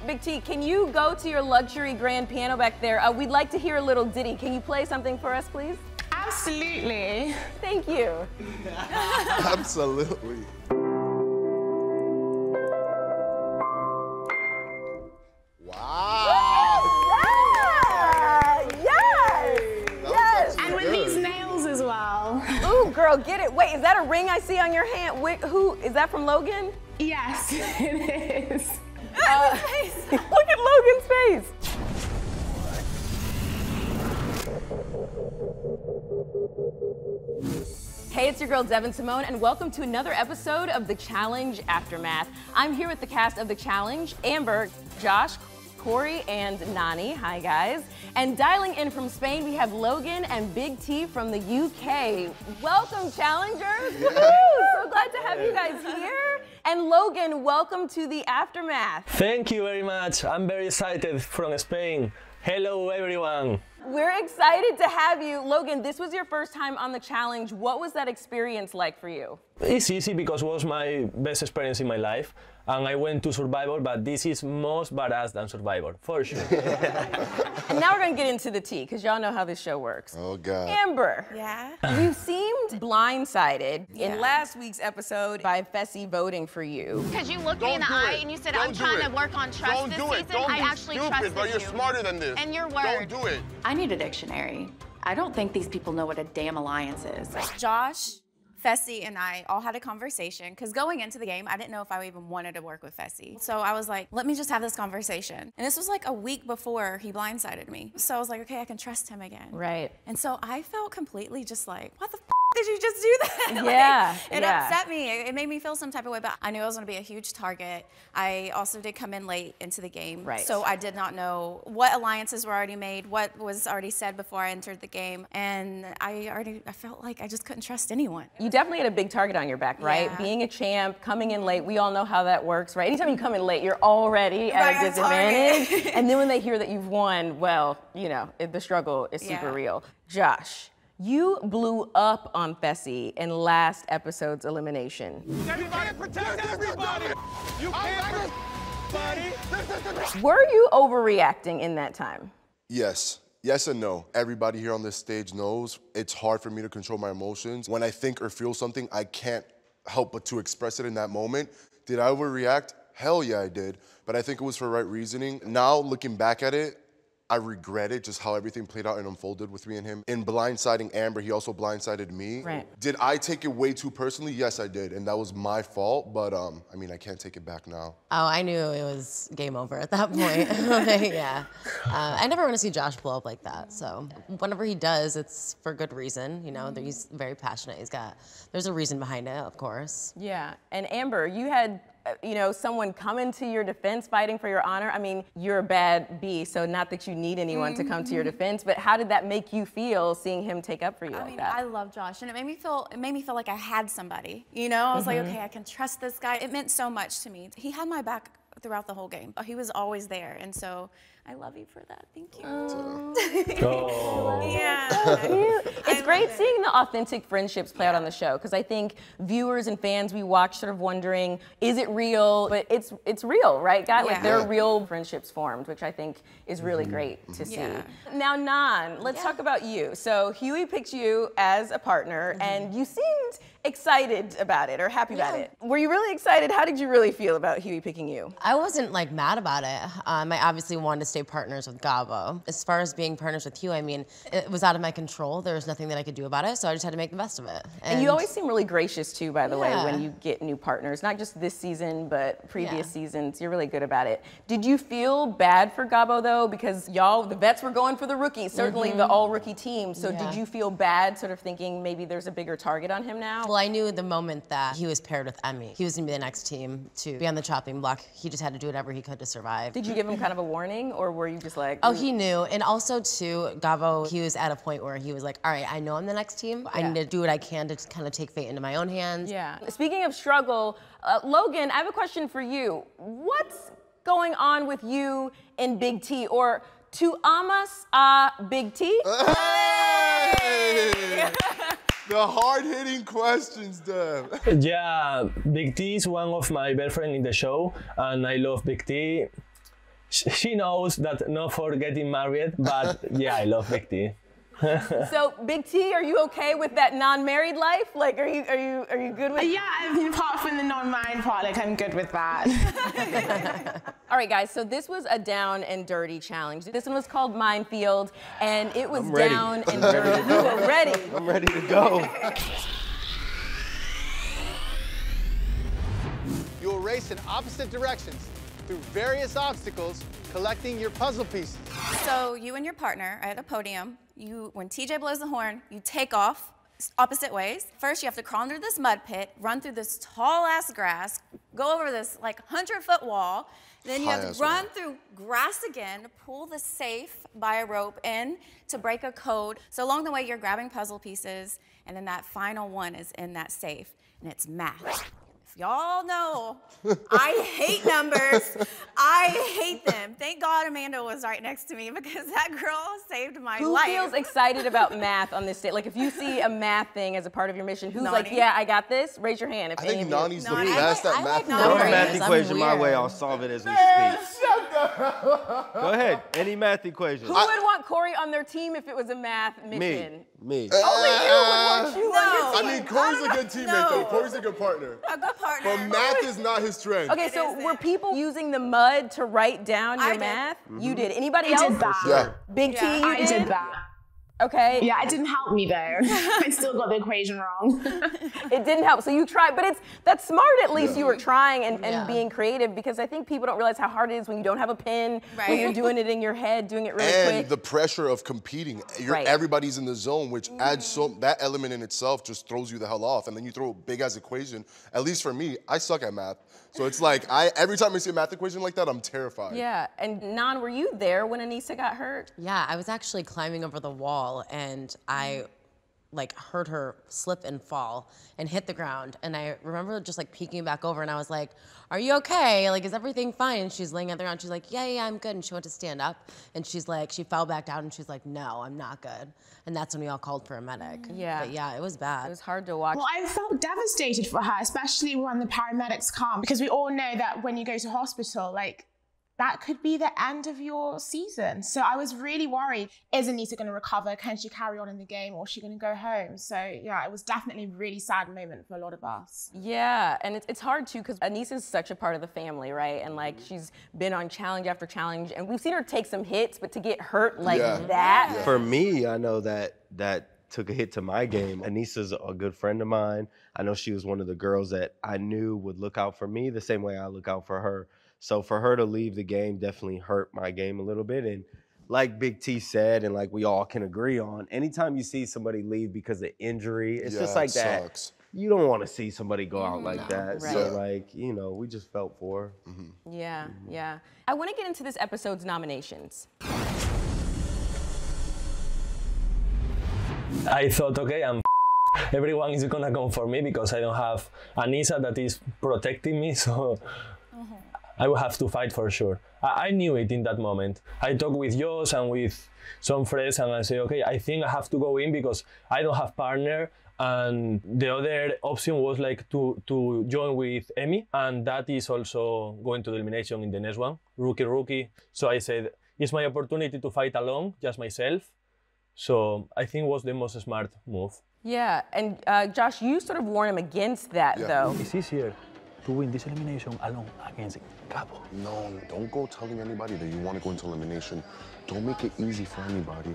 Big T, can you go to your luxury grand piano back there? We'd like to hear a little ditty. Can you play something for us, please? Absolutely. Thank you. Absolutely. Wow. Yes. Yes. And with these nails as well. Ooh, girl, get it. Wait, is that a ring I see on your hand? Wait, who is that from Logan? Yes, it is. Look at Logan's face. Hey, it's your girl Devin Simone, and welcome to another episode of The Challenge Aftermath. I'm here with the cast of The Challenge, Amber, Josh, Corey, and Nani. Hi, guys. And dialing in from Spain, we have Logan and Big T from the UK. Welcome, challengers. Woohoo! So glad to have you guys here. And Logan, welcome to the Aftermath. Thank you very much. I'm very excited from Spain. Hello, everyone. We're excited to have you. Logan, this was your first time on the challenge. What was that experience like for you? It's easy because it was my best experience in my life. And I went to Survivor, but this is most badass than Survivor, for sure. And now we're gonna get into the tea, because y'all know how this show works. Oh, God. Amber. Yeah? You seemed blindsided in last week's episode by Fessy voting for you. Because you looked me in the eye and you said, I'm trying to work on trust this season. I actually trusted you. You're smarter than this. And your word. Don't do it. I need a dictionary. I don't think these people know what a damn alliance is. Josh, Fessy, and I all had a conversation, because going into the game, I didn't know if I even wanted to work with Fessy. So I was like, let me just have this conversation. And this was like a week before he blindsided me. So I was like, okay, I can trust him again. Right. And so I felt completely just like, what the f did you just do that? Yeah, It upset me. It made me feel some type of way, but I knew I was gonna be a huge target. I also did come in late into the game. Right. So I did not know what alliances were already made, what was already said before I entered the game. And I felt like I just couldn't trust anyone. You definitely had a big target on your back, right? Yeah. Being a champ, coming in late, we all know how that works, right? Anytime you come in late, you're already at a disadvantage. And then when they hear that you've won, well, you know, the struggle is super real. Josh, you blew up on Fessy in last episode's elimination. Everybody protect everybody! You can't protect. Were you overreacting in that time? Yes. Yes and no. Everybody here on this stage knows it's hard for me to control my emotions. When I think or feel something, I can't help but to express it in that moment. Did I overreact? Hell yeah, I did. But I think it was for right reasoning. Now, looking back at it, I regret it, just how everything played out and unfolded with me and him. In blindsiding Amber, he also blindsided me. Right. Did I take it way too personally? Yes, I did, and that was my fault, but I mean, I can't take it back now. Oh, I knew it was game over at that point. Yeah. I never want to see Josh blow up like that, so whenever he does, it's for good reason. You know, he's very passionate. There's a reason behind it, of course. Yeah, and Amber, you had you know, someone coming to your defense, fighting for your honor. I mean, you're a bad bee, so not that you need anyone to come to your defense, but how did that make you feel seeing him take up for you like that? I love Josh, and it made me feel like I had somebody. You know, I was like, okay, I can trust this guy. It meant so much to me. He had my back throughout the whole game. He was always there, and so I love you for that. Thank you. Oh. Yeah. It's great seeing the authentic friendships play out on the show, because I think viewers and fans, we watch sort of wondering, is it real? But it's real, right, guys? Like, there are real friendships formed, which I think is really great to see. Now, Nan, let's talk about you. So Huey picked you as a partner, and you seemed excited about it or happy about it. Were you really excited? How did you really feel about Huey picking you? I wasn't like mad about it. I obviously wanted to stay partners with Gabo. As far as being partners with Huey, I mean, it was out of my control. There was nothing that I could do about it, so I just had to make the best of it. And you always seem really gracious too, by the way, when you get new partners, not just this season, but previous seasons. You're really good about it. Did you feel bad for Gabo though? Because y'all, the vets were going for the rookies, certainly the all-rookie team. So did you feel bad sort of thinking maybe there's a bigger target on him now? Well, I knew the moment that he was paired with Emmy, he was gonna be the next team to be on the chopping block. He just had to do whatever he could to survive. Did you give him kind of a warning, or were you just like? Oh, he knew. And also too, Gabo, he was at a point where he was like, all right, I know I'm the next team. I need to do what I can to kind of take fate into my own hands. Yeah. Speaking of struggle, Logan, I have a question for you. What's going on with you and Big T, or tu amas a Big T? Hey! The hard-hitting questions, Dev. Yeah, Big T is one of my best friends in the show, and I love Big T. She knows that not for getting married, but yeah, I love Big T. So, Big T, are you okay with that non-married life? Like, are you good with? Yeah, I mean, apart from the non-married part, like I'm good with that. All right, guys. So this was a down and dirty challenge. This one was called Minefield, and it was down and dirty. You were ready. I'm ready to go. You'll race in opposite directions through various obstacles, collecting your puzzle pieces. So you and your partner are at a podium. When TJ blows the horn, you take off opposite ways. First, you have to crawl under this mud pit, run through this tall-ass grass, go over this like 100-foot wall. Then you have to run through grass again, pull the safe by a rope in to break a code. So along the way, you're grabbing puzzle pieces, and then that final one is in that safe, and it's math. Y'all know, I hate numbers. I hate them. Thank God Amanda was right next to me because that girl saved my life. Who feels excited about math on this day? Like, if you see a math thing as a part of your mission, who's like, yeah, I got this? Raise your hand. If I think Nani's the best at math. Throw a math equation my way, I'll solve it as we speak. Shut up. Go ahead, any math equation. Who would want Corey on their team if it was a math mission? Me. Only you would want you on your team. I mean, Corey's a good teammate, though. Corey's a good partner. A good partner. But math is not his strength. Okay, so were people using the mud to write down your math? You did. Anybody else? Did that. Yeah. Big T, you I did that. Okay. Yeah, it didn't help me though. I still got the equation wrong. It didn't help. So you tried, but that's smart at least you were trying and being creative, because I think people don't realize how hard it is when you don't have a pen, when you're doing it in your head, doing it really quick. And the pressure of competing. Everybody's in the zone, which adds that element in itself just throws you the hell off. And then you throw a big ass equation. At least for me, I suck at math. So it's like, every time I see a math equation like that, I'm terrified. Yeah, and Nan, were you there when Anissa got hurt? Yeah, I was actually climbing over the wall, and I heard her slip and fall and hit the ground. And I remember just peeking back over, and I was like, are you okay? Like, is everything fine? And she's laying on the ground. She's like, yeah, I'm good. And she went to stand up, and she's like, she fell back down, and she's like, no, I'm not good. And that's when we all called for a medic. Yeah. But yeah, it was bad. It was hard to watch. Well, I felt devastated for her, especially when the paramedics come, because we all know that when you go to hospital, that could be the end of your season. So I was really worried. Is Anissa going to recover? Can she carry on in the game, or is she going to go home? So yeah, it was definitely a really sad moment for a lot of us. Yeah, and it's hard too, because Anissa's such a part of the family, right? And she's been on challenge after challenge, and we've seen her take some hits, but to get hurt like that. Yeah. For me, I know that took a hit to my game. Anissa's a good friend of mine. I know she was one of the girls that I knew would look out for me the same way I look out for her. So for her to leave the game definitely hurt my game a little bit. And like Big T said, and like we all can agree on, anytime you see somebody leave because of injury, it's just like that. Sucks. You don't want to see somebody go out like that. Right. So we just felt for her. Yeah. I want to get into this episode's nominations. I thought, okay, everyone is gonna come for me because I don't have Anissa that is protecting me, so I will have to fight for sure. I knew it in that moment. I talked with Josh and with some friends, and I say, okay, I think I have to go in because I don't have partner, and the other option was to join with Emmy, and that is also going to the elimination in the next one, rookie. So I said, it's my opportunity to fight alone, just myself. So I think it was the most smart move. Yeah, and Josh, you sort of warn him against that, though. It's easier to win this elimination alone against Capo. No, don't go telling anybody that you want to go into elimination. Don't make it easy for anybody.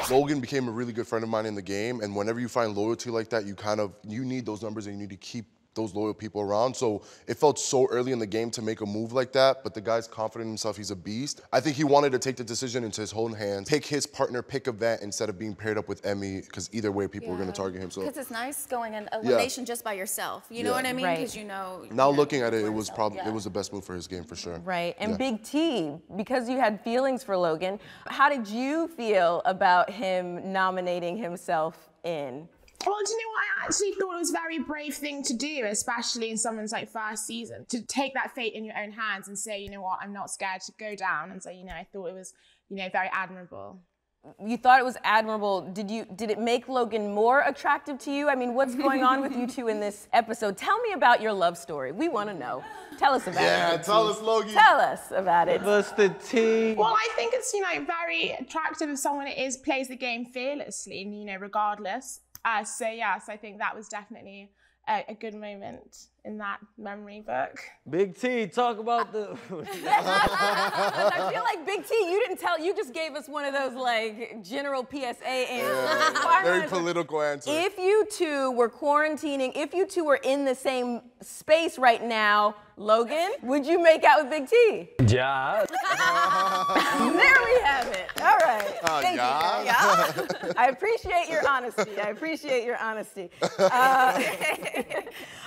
Logan became a really good friend of mine in the game, and whenever you find loyalty like that, you need those numbers and you need to keep those loyal people around. So it felt so early in the game to make a move like that, but the guy's confident in himself, he's a beast. I think he wanted to take the decision into his own hands, pick his partner, pick event instead of being paired up with Emmy, because either way people were gonna target him. So because it's nice going in elimination just by yourself. You know what I mean? Because Now looking at it, it was the best move for his game for sure. Right, and Big T, because you had feelings for Logan, how did you feel about him nominating himself in? Well, do you know what? I actually thought it was a very brave thing to do, especially in someone's first season, to take that fate in your own hands and say, you know what, I'm not scared to go down and say, I thought it was, very admirable. you thought it was admirable. Did it make Logan more attractive to you? I mean, what's going on with you two in this episode? Tell me about your love story. We want to know. Tell us about it. Yeah, tell us, Logan. Tell us about it. What's the tea? Well, I think it's, very attractive if someone plays the game fearlessly and, regardless. So yes, I think that was definitely a good moment in that memory book. Big T, talk about the... I feel like Big T, you just gave us one of those general PSA answers. Very political answer. If you two were quarantining, if you two were in the same space right now, Logan, would you make out with Big T? Yeah. There we have it. All right. Thank you. Yeah. I appreciate your honesty.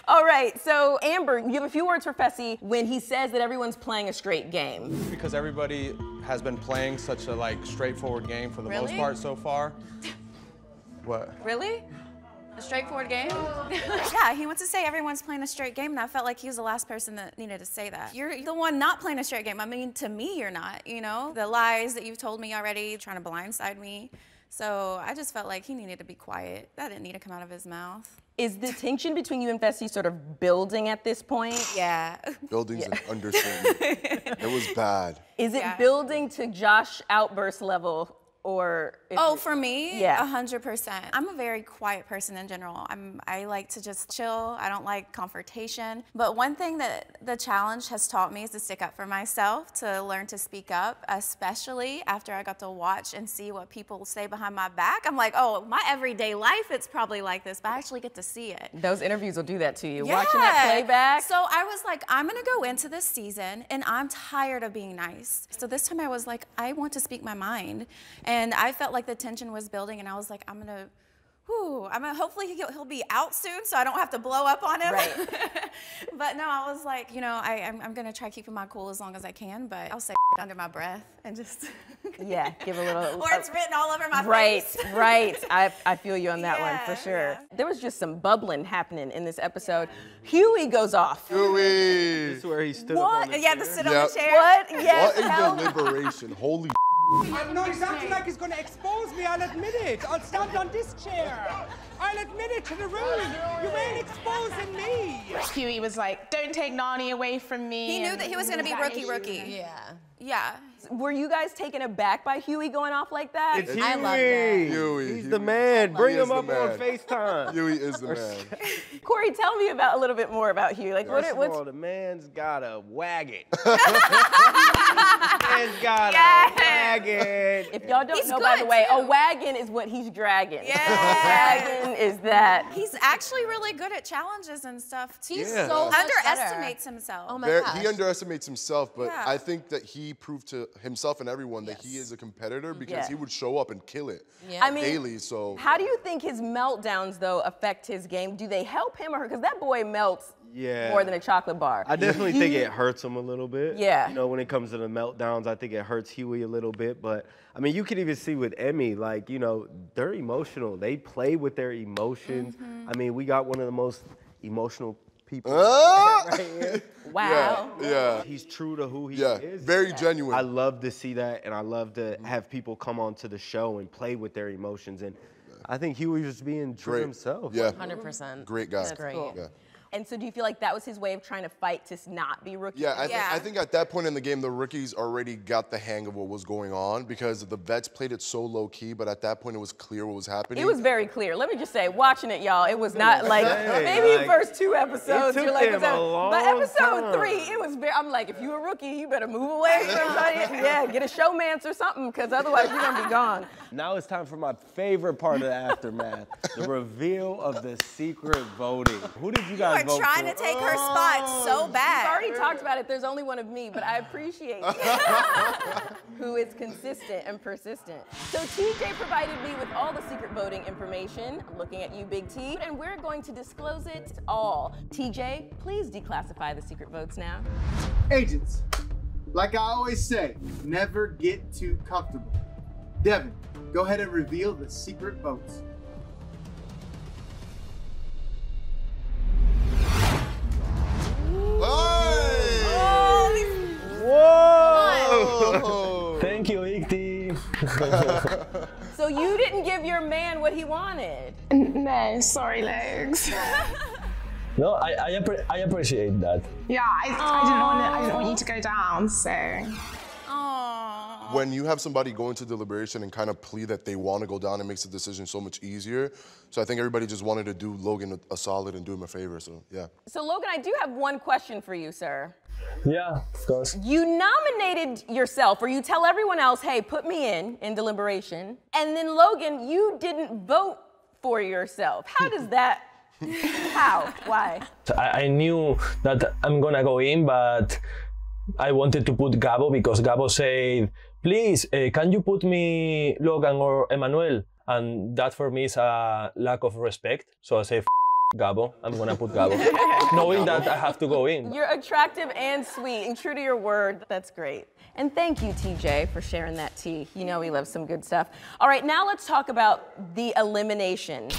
All right. So, Amber, you have a few words for Fessy when he says that everyone's playing a straight game. Because everybody has been playing such a straightforward game for the most part so far. What? Really? A straightforward game? Yeah, he wants to say everyone's playing a straight game, and I felt like he was the last person that needed to say that. You're the one not playing a straight game. I mean, to me, you're not, The lies that you've told me already, trying to blindside me. So I just felt like he needed to be quiet. That didn't need to come out of his mouth. Is the tension between you and Fessy sort of building at this point? Yeah. Building's an understatement. It was bad. Is it building to Josh outburst level? For me, 100%. I'm a very quiet person in general. I like to just chill. I don't like confrontation. But one thing that the challenge has taught me is to stick up for myself, to learn to speak up, especially after I got to watch and see what people say behind my back. I'm like, oh, my everyday life, it's probably like this, but I actually get to see it. Those interviews will do that to you. Yeah. Watching that playback. So I was like, I'm gonna go into this season and I'm tired of being nice. So this time I was like, I want to speak my mind. And I felt like the tension was building, and I was like, hopefully he'll be out soon, so I don't have to blow up on him. Right. But no, I was like, I'm gonna try keeping my cool as long as I can, but I'll say under my breath and just give a little. Or it's written all over my face. Right. I feel you on that one for sure. Yeah. There was just some bubbling happening in this episode. Huey goes off. Huey. This is where he stood up on the chair. To sit on the chair. What? Yes. What a deliberation. Holy. No, he's acting like he's going to expose me. I'll admit it. I'll stand on this chair. I'll admit it to the room. You ain't exposing me. Huey was like, don't take Nani away from me. He knew that he was going to be rookie. Yeah. Yeah. Were you guys taken aback by Huey going off like that? It's Huey. I love that. Huey. He's the man. Bring him up on FaceTime. Huey is the man. Corey, tell me a little bit more about Huey. First of all, the man's got a wagon. Man's got a wagon. If y'all don't know, by the way, a wagon is what he's dragging. Yeah. A wagon is that. He's actually really good at challenges and stuff. He's so underestimates himself. Oh my gosh. He underestimates himself, but I think that he proved to himself and everyone that he is a competitor because he would show up and kill it daily. So how do you think his meltdowns though affect his game? Do they help him or her? Because that boy melts more than a chocolate bar. I definitely think it hurts him a little bit. Yeah. When it comes to the meltdowns, I think it hurts Huey a little bit. But I mean, you can even see with Emmy, they're emotional. They play with their emotions. I mean, we got one of the most emotional people right here. Wow. Yeah. He's true to who he is. Very genuine. I love to see that, and I love to have people come onto the show and play with their emotions. And I think Huey was being true to himself. Yeah. 100%. Great guy. That's great. Cool. Yeah. And so do you feel like that was his way of trying to fight to not be rookie? Yeah, I think at that point in the game, the rookies already got the hang of what was going on because the vets played it so low key, but at that point it was clear what was happening. It was very clear. Let me just say, watching it, y'all, it was not like, maybe the first 2 episodes, you're like, but episode 3, it was very, I'm like, if you're a rookie, you better move away from somebody. Yeah, get a showmance or something, because otherwise you're gonna be gone. Now it's time for my favorite part of the aftermath, the reveal of the secret voting. Who did you guys vote for? You are trying to take her spot so bad. We've already talked about it. There's only one of me, but I appreciate who is consistent and persistent. So TJ provided me with all the secret voting information. I'm looking at you, Big T, and we're going to disclose it all. TJ, please declassify the secret votes now. Agents, like I always say, never get too comfortable. Devin, go ahead and reveal the secret votes. Whoa! Thank you, Big T. So you didn't give your man what he wanted? No, sorry, Legs. No, I appreciate that. Yeah, I didn't want you to go down, so. When you have somebody go into deliberation and kind of plead that they want to go down, it makes the decision so much easier. So I think everybody just wanted to do Logan a solid and do him a favor, so yeah. So Logan, I do have one question for you, sir. Yeah, of course. You nominated yourself, or you tell everyone else, hey, put me in deliberation. And then Logan, you didn't vote for yourself. How does that, how, why? I knew that I'm gonna go in, but I wanted to put Gabo because Gabo said, please, can you put me Logan or Emmanuel? And that for me is a lack of respect. So I say, Gabo, I'm gonna put Gabo. Knowing that I have to go in. You're attractive and sweet and true to your word. That's great. And thank you, TJ, for sharing that tea. You know we love some good stuff. All right, now let's talk about the elimination.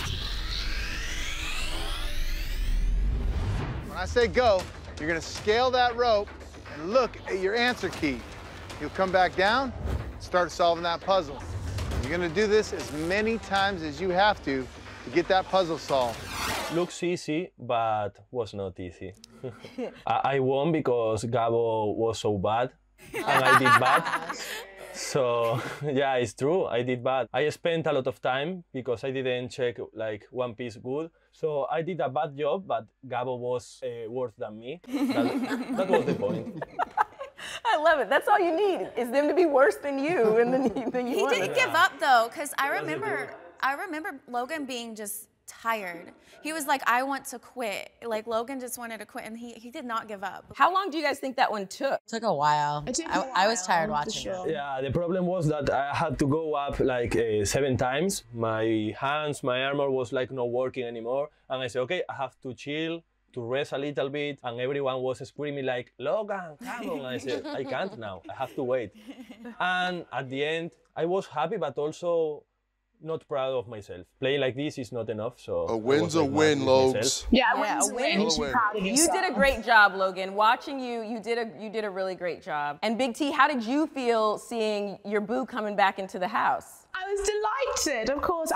When I say go, you're gonna scale that rope and look at your answer key. You'll come back down, start solving that puzzle. You're gonna do this as many times as you have to get that puzzle solved. Looks easy, but was not easy. I won because Gabo was so bad, and I did bad. So yeah, it's true, I did bad. I spent a lot of time because I didn't check like one piece good. So I did a bad job, but Gabo was worse than me. That was the point. I love it. That's all you need, is them to be worse than you, and then you won. He didn't give up though, because I remember Logan being just tired. He was like, I want to quit. Like Logan just wanted to quit, and he did not give up. How long do you guys think that one took? It took a while. I was tired watching it. Yeah, the problem was that I had to go up like 7 times. My hands, my armor was like not working anymore. And I said, okay, I have to chill, to rest a little bit, and everyone was screaming like, Logan, come on. And I said, I can't now, I have to wait. And at the end, I was happy, but also not proud of myself. Playing like this is not enough, so... A win's a win, Logs. Yeah, a win. You did a great job, Logan. Watching you, you did a really great job. And Big T, how did you feel seeing your boo coming back into the house? I was delighted, of course.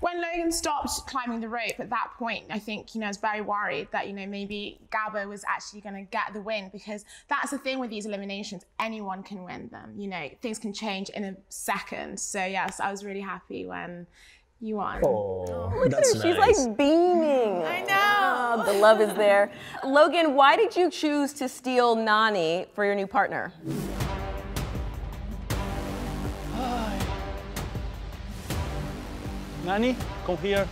When Logan stopped climbing the rope at that point, I think, I was very worried that, maybe Gabo was actually going to get the win, because that's the thing with these eliminations. Anyone can win them. Things can change in a second. So yes, I was really happy when you won. Oh, look at her. She's like beaming. I know. Oh, the love is there. Logan, why did you choose to steal Nani for your new partner? Nani, come here.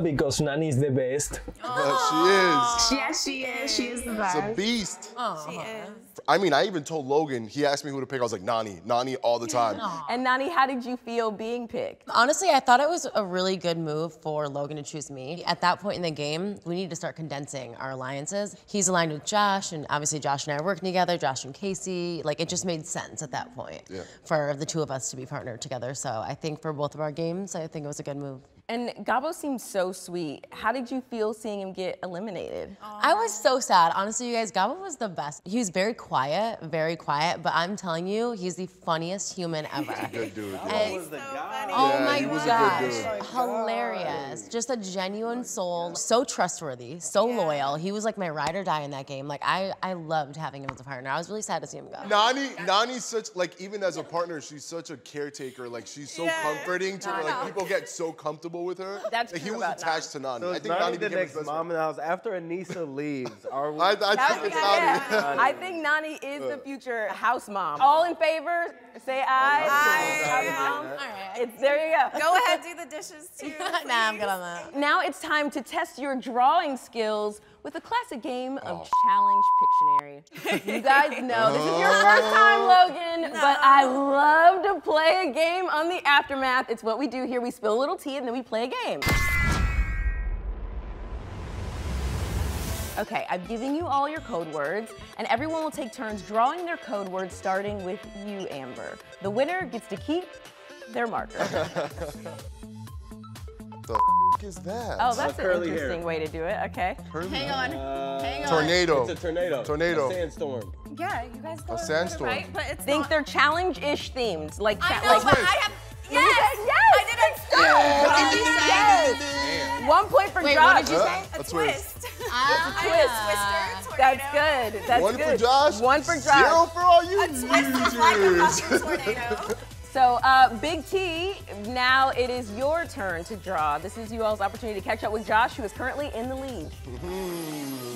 Because Nani is the best. She is. Yes, she is. She is the best. It's a beast. She is. I mean, I even told Logan, he asked me who to pick, I was like, Nani all the time. And Nani, how did you feel being picked? Honestly, I thought it was a really good move for Logan to choose me. At that point in the game, we need to start condensing our alliances. He's aligned with Josh, and obviously Josh and I are working together, Josh and Casey. Like, it just made sense at that point for the two of us to be partnered together. So I think for both of our games, I think it was a good move. And Gabo seems so sweet. How did you feel seeing him get eliminated? I was so sad. Honestly, you guys, Gabo was the best. He was very quiet, but I'm telling you, he's the funniest human ever. He's a good dude. And, so oh my gosh, hilarious. Just a genuine soul, so trustworthy, so loyal. He was like my ride or die in that game. Like, I loved having him as a partner. I was really sad to see him go. Nani's such, like, even as a partner, she's such a caretaker. Like, she's so comforting to her. Like, people get so comfortable with her. That's like, true. He was attached to Nani. So I think Nani the became his next best mom in the house after Anissa leaves. Are we? I think it's Nani. I think Nani is the future house mom. All in favor, say aye. Aye. House mom. All right. There you go. Go ahead, do the dishes too. Nah, I'm good on that. Now it's time to test your drawing skills with a classic game of Challenge Pictionary. You guys know this is your first time, Logan, but I love to play a game on the Aftermath. It's what we do here. We spill a little tea and then we play a game. Okay, I'm giving you all your code words, and everyone will take turns drawing their code words, starting with you, Amber. The winner gets to keep their marker. The is that? Oh, that's an interesting way to do it. Okay. Hang on. Hang on. Tornado. It's a tornado. Tornado. A sandstorm. Yeah, you guys got A sandstorm. right, but it's Think not. they're challenge-ish themed, like I know, but I have. Yes! I did it. What did you say? 1 point for Wait, Josh. what did you say? A twist. Twist. That's good. That's One good. for Josh. 1 for Josh. 0 for all you A twist is like a fucking tornado. So, Big T, now it is your turn to draw. This is you all's opportunity to catch up with Josh, who is currently in the lead.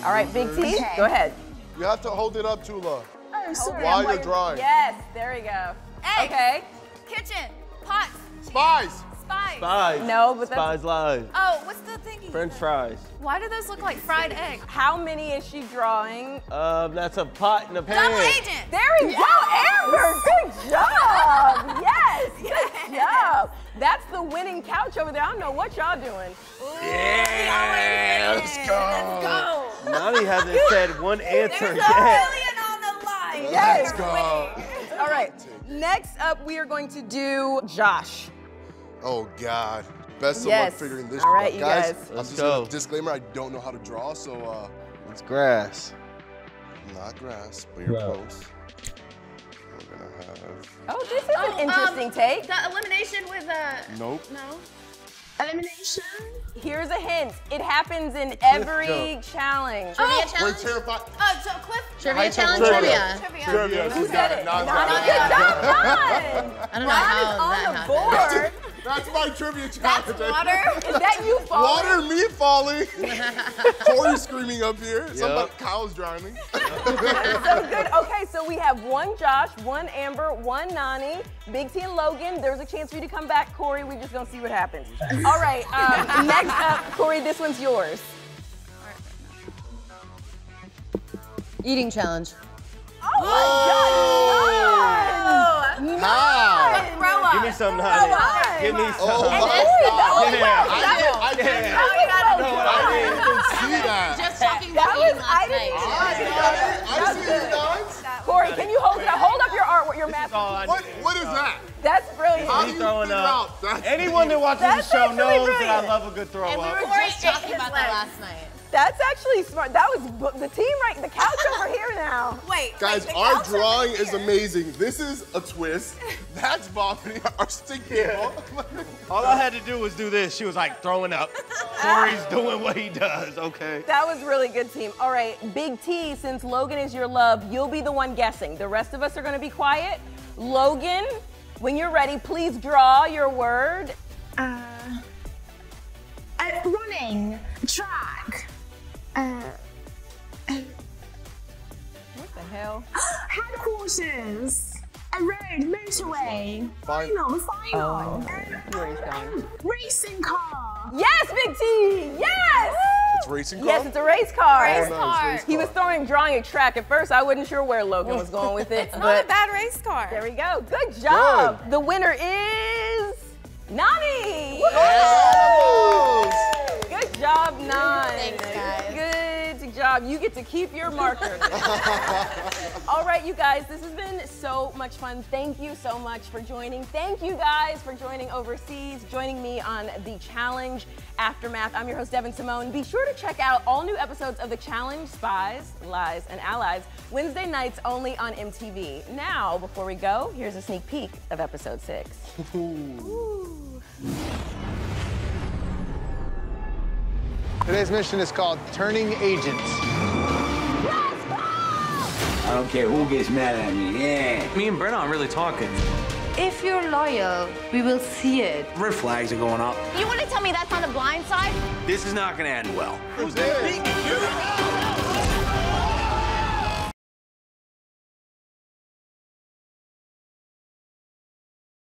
All right, Big T, go ahead. You have to hold it up, Tula. Oh, sorry. While you're drawing. Yes, there we go. Eggs. Okay. Kitchen. Pots. Spies. Spies. Spies. No, but that's... Spies live. Oh, what's the thingy? French fries. Why do those look like fried eggs? How many is she drawing? That's a pot and a pan. Double agent. There we go, Amber. Good job. Yes, good job. That's the winning couch over there. I don't know what y'all doing. Yeah, let's go. Let's go. Nani hasn't said one answer There's yet. $1 million on the line. Yes. Let's go. All right. Next up, we are going to do Josh. Oh, God. Best of Yes. luck figuring this All right, out. you Guys, guys. I'm Let's just go. gonna disclaimer, I don't know how to draw, so It's grass. not grass, but you're No. close. We're gonna have... Oh, this is an interesting take. The elimination with Nope. No. Elimination. Here's a hint. It happens in every challenge. Trivia We're challenge? terrified. So Cliff. Trivia challenge, trivia. Trivia. Who She's said got it? Nani Nani. got it. Good job, Nani. I don't know Nani how is on that the board. That's my trivia challenge. That's water. Is that you falling? Water, me falling. Corey screaming up here. Somebody, Kyle's drowning. So good. Okay, so we have 1 Josh, 1 Amber, 1 Nani, Big T and Logan. There's a chance for you to come back, Corey. We just gonna see what happens. All right, next up, Corey, this one's yours. Eating challenge. Oh my God! How? Throw up. Give me some, honey. Give me some. Oh, And my this is God. the I didn't even see that. Just talking That about was, eating I last didn't night. I see you guys. Corey, can you hold it up? Hold up your art, your math. What is that? That's brilliant. How do you throwing figure up. out? That's Anyone that watches the That's show actually knows that I brilliant. love a good throw And we up. were just talking about that last night. That's actually smart. That was the team the couch over here now. Wait. Guys, the our couch over drawing is here. amazing. This is a twist. That's vomiting. Our stinky ball. All I had to do was do this. She was like throwing up. Corey's doing what he does, okay? That was really good, team. All right, Big T, since Logan is your love, you'll be the one guessing. The rest of us are gonna be quiet. Logan, when you're ready, please draw your word. Running. Track. What the hell? Headquarters. A road. Motorway. Final. Oh, where he's going. Racing car. Yes, Big T, yes! It's racing car? Yes, it's a race car. Race car. He was drawing a track at first. I wasn't sure where Logan was going with it. It's not a bad race car. There we go. Good job. The winner is Nani. Good job, Nani. Thanks, guys. Good job. You get to keep your marker. All right, you guys, this has been so much fun. Thank you so much for joining. Thank you guys for joining overseas, joining me on the Challenge Aftermath. I'm your host, Devin Simone. Be sure to check out all new episodes of The Challenge, Spies, Lies, and Allies, Wednesday nights only on MTV. Now, before we go, here's a sneak peek of episode 6. Today's mission is called Turning Agents. I don't care who gets mad at me, yeah. Me and Brenna aren't really talking. If you're loyal, we will see it. Red flags are going up. You want to tell me that's on the blind side? This is not gonna end well. Who's there?